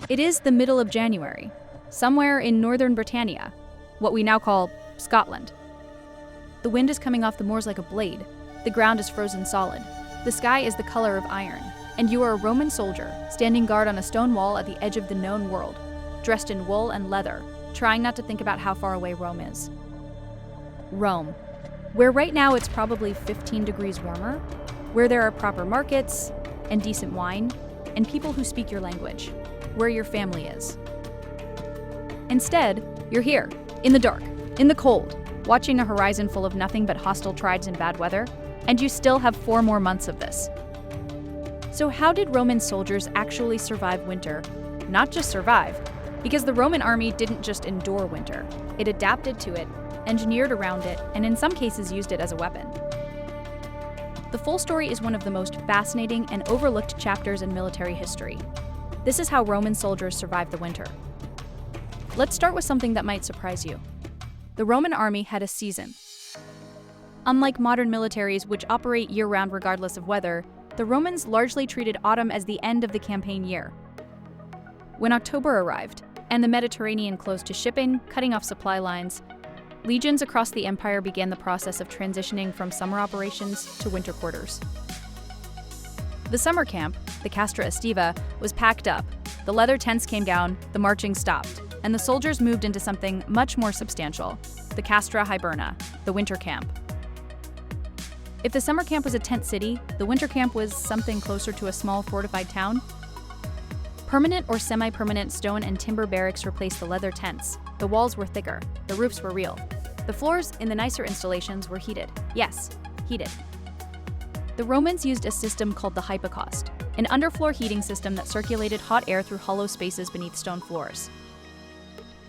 It is the middle of January, somewhere in northern Britannia, what we now call Scotland. The wind is coming off the moors like a blade. The ground is frozen solid. The sky is the color of iron, and you are a Roman soldier standing guard on a stone wall at the edge of the known world, dressed in wool and leather, trying not to think about how far away Rome is. Rome, where right now it's probably 15 degrees warmer, where there are proper markets and decent wine and people who speak your language, where your family is. Instead, you're here, in the dark, in the cold, watching a horizon full of nothing but hostile tribes and bad weather, and you still have 4 more months of this. So how did Roman soldiers actually survive winter? Not just survive, because the Roman army didn't just endure winter. It adapted to it, engineered around it, and in some cases used it as a weapon. The full story is one of the most fascinating and overlooked chapters in military history. This is how Roman soldiers survived the winter. Let's start with something that might surprise you. The Roman army had a season. Unlike modern militaries, which operate year-round regardless of weather, the Romans largely treated autumn as the end of the campaign year. When October arrived, and the Mediterranean closed to shipping, cutting off supply lines, legions across the empire began the process of transitioning from summer operations to winter quarters. The summer camp, the castra estiva, was packed up, the leather tents came down, the marching stopped, and the soldiers moved into something much more substantial, the castra hiberna, the winter camp. If the summer camp was a tent city, the winter camp was something closer to a small fortified town. Permanent or semi-permanent stone and timber barracks replaced the leather tents. The walls were thicker, the roofs were real. The floors in the nicer installations were heated. Yes, heated. The Romans used a system called the hypocaust, an underfloor heating system that circulated hot air through hollow spaces beneath stone floors.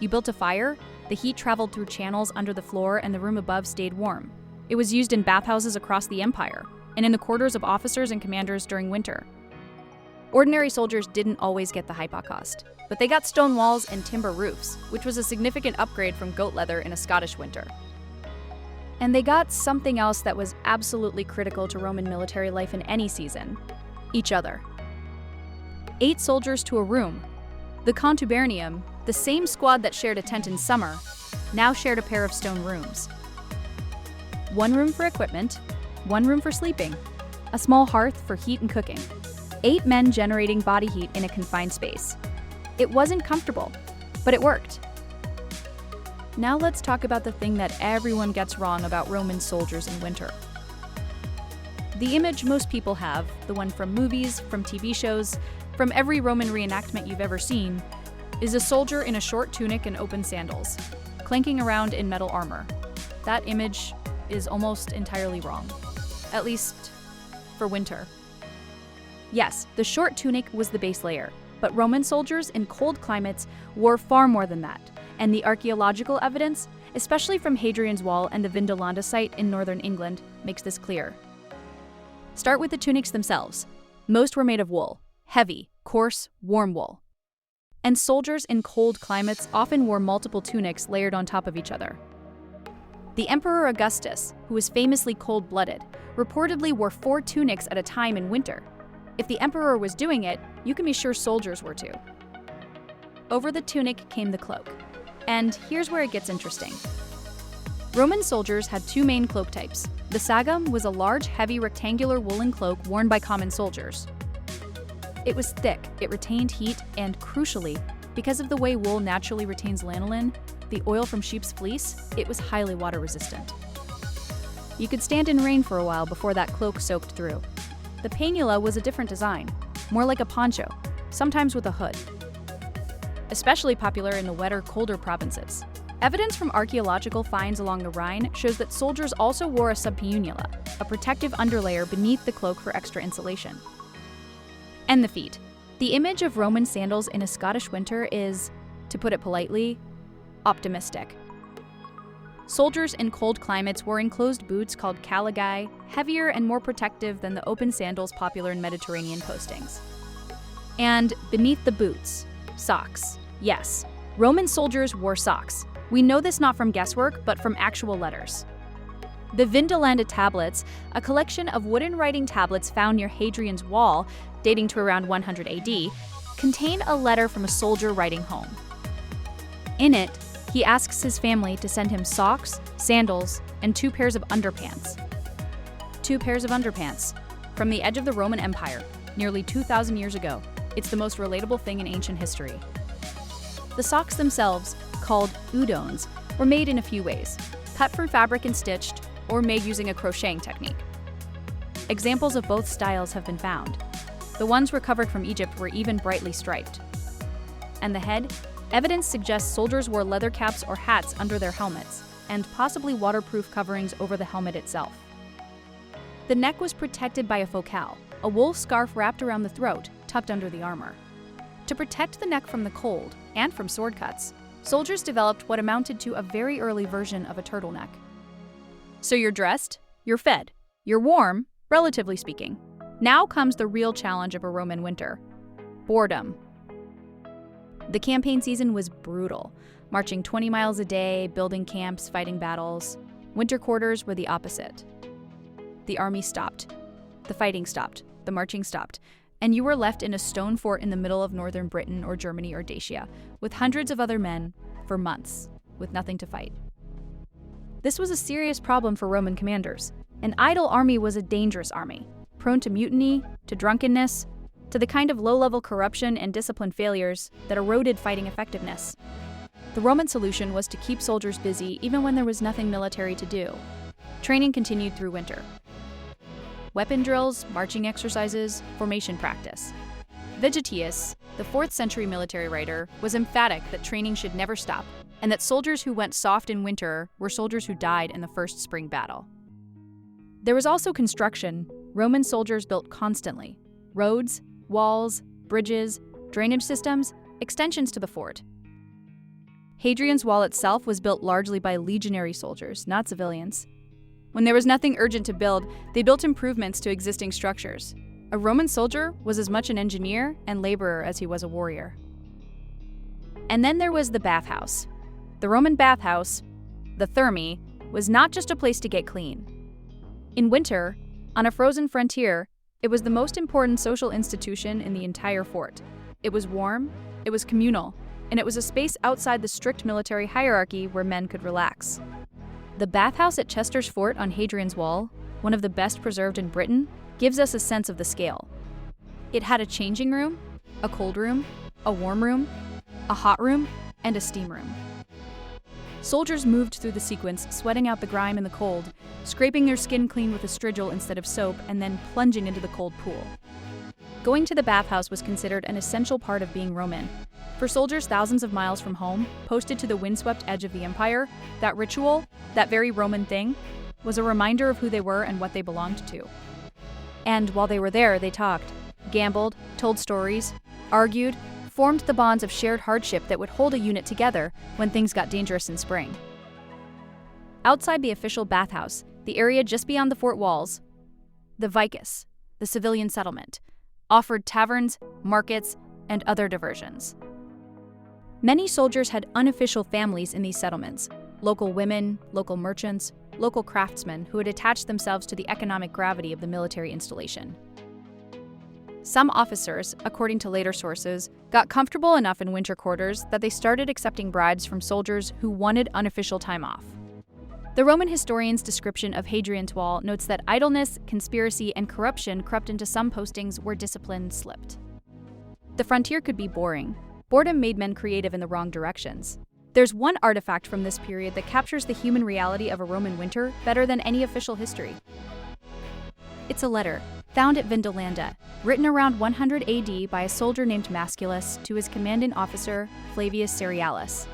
You built a fire, the heat traveled through channels under the floor, and the room above stayed warm. It was used in bathhouses across the empire, and in the quarters of officers and commanders during winter. Ordinary soldiers didn't always get the hypocaust, but they got stone walls and timber roofs, which was a significant upgrade from goat leather in a Scottish winter. And they got something else that was absolutely critical to Roman military life in any season: each other. 8 soldiers to a room. The contubernium, the same squad that shared a tent in summer, now shared a pair of stone rooms. 1 room for equipment, 1 room for sleeping, a small hearth for heat and cooking. 8 men generating body heat in a confined space. It wasn't comfortable, but it worked. Now let's talk about the thing that everyone gets wrong about Roman soldiers in winter. The image most people have, the one from movies, from TV shows, from every Roman reenactment you've ever seen, is a soldier in a short tunic and open sandals, clanking around in metal armor. That image is almost entirely wrong, at least for winter. Yes, the short tunic was the base layer, but Roman soldiers in cold climates wore far more than that, and the archaeological evidence, especially from Hadrian's Wall and the Vindolanda site in northern England, makes this clear. Start with the tunics themselves. Most were made of wool, heavy, coarse, warm wool. And soldiers in cold climates often wore multiple tunics layered on top of each other. The Emperor Augustus, who was famously cold-blooded, reportedly wore 4 tunics at a time in winter. If the emperor was doing it, you can be sure soldiers were too. Over the tunic came the cloak. And here's where it gets interesting. Roman soldiers had 2 main cloak types. The sagum was a large, heavy, rectangular woolen cloak worn by common soldiers. It was thick, it retained heat, and crucially, because of the way wool naturally retains lanolin, the oil from sheep's fleece, it was highly water resistant. You could stand in rain for a while before that cloak soaked through. The painula was a different design, more like a poncho, sometimes with a hood. Especially popular in the wetter, colder provinces. Evidence from archaeological finds along the Rhine shows that soldiers also wore a subpaunula, a protective underlayer beneath the cloak for extra insulation. And the feet. The image of Roman sandals in a Scottish winter is, to put it politely, optimistic. Soldiers in cold climates wore enclosed boots called caligae, heavier and more protective than the open sandals popular in Mediterranean postings. And beneath the boots, socks. Yes, Roman soldiers wore socks. We know this not from guesswork, but from actual letters. The Vindolanda tablets, a collection of wooden writing tablets found near Hadrian's Wall, dating to around 100 AD, contained a letter from a soldier writing home. In it, he asks his family to send him socks, sandals, and 2 pairs of underpants. 2 pairs of underpants. From the edge of the Roman Empire, nearly 2,000 years ago, it's the most relatable thing in ancient history. The socks themselves, called udons, were made in a few ways: cut from fabric and stitched, or made using a crocheting technique. Examples of both styles have been found. The ones recovered from Egypt were even brightly striped. And the head? Evidence suggests soldiers wore leather caps or hats under their helmets, and possibly waterproof coverings over the helmet itself. The neck was protected by a focale, a wool scarf wrapped around the throat, tucked under the armor. To protect the neck from the cold and from sword cuts, soldiers developed what amounted to a very early version of a turtleneck. So you're dressed, you're fed, you're warm, relatively speaking. Now comes the real challenge of a Roman winter: boredom. The campaign season was brutal, marching 20 miles a day, building camps, fighting battles. Winter quarters were the opposite. The army stopped. The fighting stopped. The marching stopped. And you were left in a stone fort in the middle of northern Britain or Germany or Dacia, with hundreds of other men, for months, with nothing to fight. This was a serious problem for Roman commanders. An idle army was a dangerous army, prone to mutiny, to drunkenness, to the kind of low-level corruption and discipline failures that eroded fighting effectiveness. The Roman solution was to keep soldiers busy even when there was nothing military to do. Training continued through winter. Weapon drills, marching exercises, formation practice. Vegetius, the 4th century military writer, was emphatic that training should never stop, and that soldiers who went soft in winter were soldiers who died in the first spring battle. There was also construction. Roman soldiers built constantly: roads, walls, bridges, drainage systems, extensions to the fort. Hadrian's Wall itself was built largely by legionary soldiers, not civilians. When there was nothing urgent to build, they built improvements to existing structures. A Roman soldier was as much an engineer and laborer as he was a warrior. And then there was the bathhouse. The Roman bathhouse, the thermae, was not just a place to get clean. In winter, on a frozen frontier, it was the most important social institution in the entire fort. It was warm, it was communal, and it was a space outside the strict military hierarchy where men could relax. The bathhouse at Chester's Fort on Hadrian's Wall, one of the best preserved in Britain, gives us a sense of the scale. It had a changing room, a cold room, a warm room, a hot room, and a steam room. Soldiers moved through the sequence, sweating out the grime and the cold, scraping their skin clean with a strigil instead of soap, and then plunging into the cold pool. Going to the bathhouse was considered an essential part of being Roman. For soldiers thousands of miles from home, posted to the windswept edge of the empire, that ritual, that very Roman thing, was a reminder of who they were and what they belonged to. And while they were there, they talked, gambled, told stories, argued, formed the bonds of shared hardship that would hold a unit together when things got dangerous in spring. Outside the official bathhouse, the area just beyond the fort walls, the vicus, the civilian settlement, offered taverns, markets, and other diversions. Many soldiers had unofficial families in these settlements: local women, local merchants, local craftsmen who had attached themselves to the economic gravity of the military installation. Some officers, according to later sources, got comfortable enough in winter quarters that they started accepting bribes from soldiers who wanted unofficial time off. The Roman historian's description of Hadrian's Wall notes that idleness, conspiracy, and corruption crept into some postings where discipline slipped. The frontier could be boring. Boredom made men creative in the wrong directions. There's one artifact from this period that captures the human reality of a Roman winter better than any official history. It's a letter, found at Vindolanda, written around 100 AD by a soldier named Masculus to his commanding officer, Flavius Cerealis.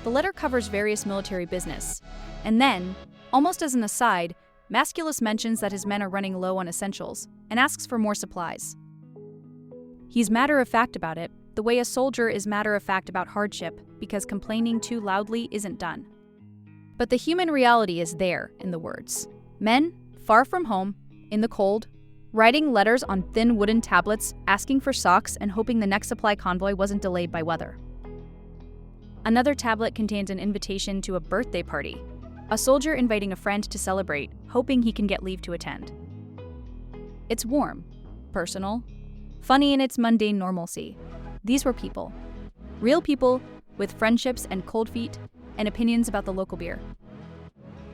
The letter covers various military business, and then, almost as an aside, Masculus mentions that his men are running low on essentials and asks for more supplies. He's matter-of-fact about it, the way a soldier is matter-of-fact about hardship, because complaining too loudly isn't done. But the human reality is there in the words. Men, far from home, in the cold, writing letters on thin wooden tablets, asking for socks and hoping the next supply convoy wasn't delayed by weather. Another tablet contains an invitation to a birthday party, a soldier inviting a friend to celebrate, hoping he can get leave to attend. It's warm, personal, funny in its mundane normalcy. These were people. Real people with friendships and cold feet and opinions about the local beer.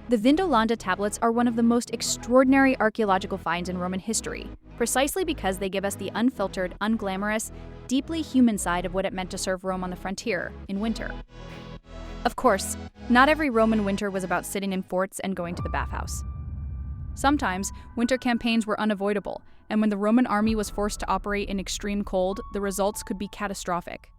The Vindolanda tablets are one of the most extraordinary archaeological finds in Roman history, precisely because they give us the unfiltered, unglamorous, deeply human side of what it meant to serve Rome on the frontier in winter. Of course, not every Roman winter was about sitting in forts and going to the bathhouse. Sometimes, winter campaigns were unavoidable, and when the Roman army was forced to operate in extreme cold, the results could be catastrophic.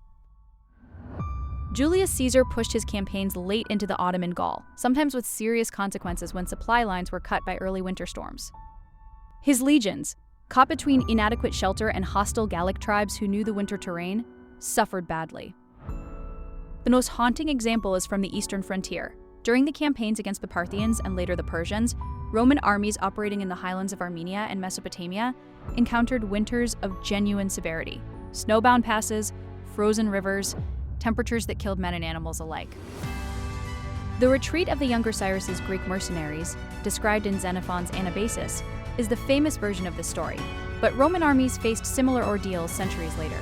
Julius Caesar pushed his campaigns late into the autumn in Gaul, sometimes with serious consequences when supply lines were cut by early winter storms. His legions, caught between inadequate shelter and hostile Gallic tribes who knew the winter terrain, suffered badly. The most haunting example is from the eastern frontier. During the campaigns against the Parthians and later the Persians, Roman armies operating in the highlands of Armenia and Mesopotamia encountered winters of genuine severity: snowbound passes, frozen rivers, temperatures that killed men and animals alike. The retreat of the younger Cyrus's Greek mercenaries, described in Xenophon's Anabasis, is the famous version of this story, but Roman armies faced similar ordeals centuries later.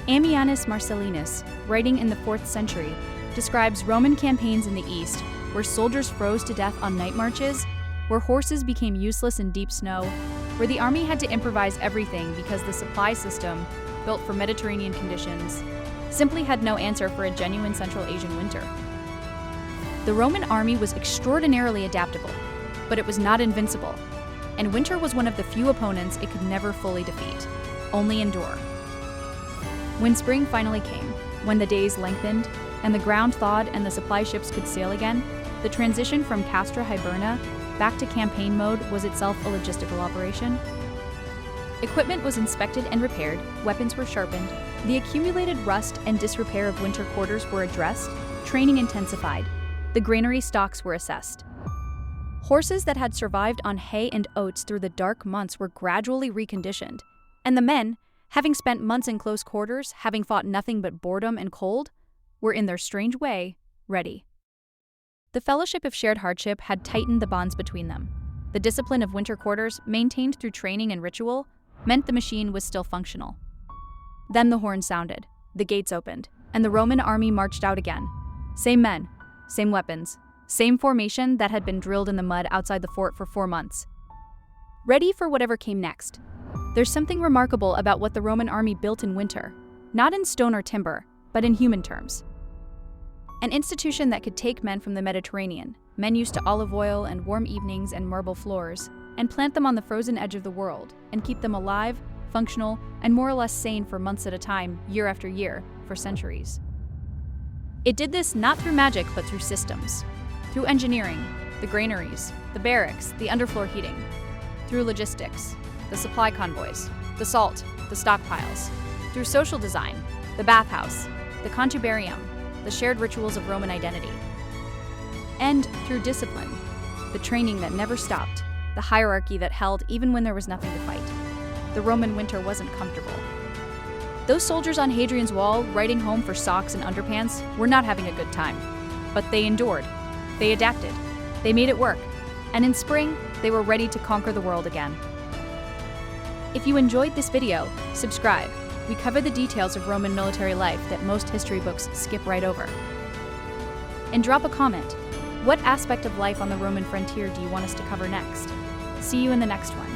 Ammianus Marcellinus, writing in the 4th century, describes Roman campaigns in the east where soldiers froze to death on night marches, where horses became useless in deep snow, where the army had to improvise everything because the supply system, built for Mediterranean conditions, simply had no answer for a genuine Central Asian winter. The Roman army was extraordinarily adaptable, but it was not invincible, and winter was one of the few opponents it could never fully defeat, only endure. When spring finally came, when the days lengthened, and the ground thawed and the supply ships could sail again, the transition from castra hiberna back to campaign mode was itself a logistical operation. Equipment was inspected and repaired, weapons were sharpened, the accumulated rust and disrepair of winter quarters were addressed, training intensified, the granary stocks were assessed. Horses that had survived on hay and oats through the dark months were gradually reconditioned, and the men, having spent months in close quarters, having fought nothing but boredom and cold, were in their strange way ready. The fellowship of shared hardship had tightened the bonds between them. The discipline of winter quarters, maintained through training and ritual, meant the machine was still functional. Then the horn sounded, the gates opened, and the Roman army marched out again. Same men, same weapons, same formation that had been drilled in the mud outside the fort for 4 months. Ready for whatever came next. There's something remarkable about what the Roman army built in winter, not in stone or timber, but in human terms. An institution that could take men from the Mediterranean, men used to olive oil and warm evenings and marble floors, and plant them on the frozen edge of the world, and keep them alive, functional, and more or less sane for months at a time, year after year, for centuries. It did this not through magic, but through systems. Through engineering, the granaries, the barracks, the underfloor heating. Through logistics, the supply convoys, the salt, the stockpiles. Through social design, the bathhouse, the contubarium, the shared rituals of Roman identity. And through discipline, the training that never stopped, the hierarchy that held even when there was nothing to fight. The Roman winter wasn't comfortable. Those soldiers on Hadrian's Wall, writing home for socks and underpants, were not having a good time. But they endured. They adapted. They made it work. And in spring, they were ready to conquer the world again. If you enjoyed this video, subscribe. We cover the details of Roman military life that most history books skip right over. And drop a comment. What aspect of life on the Roman frontier do you want us to cover next? See you in the next one.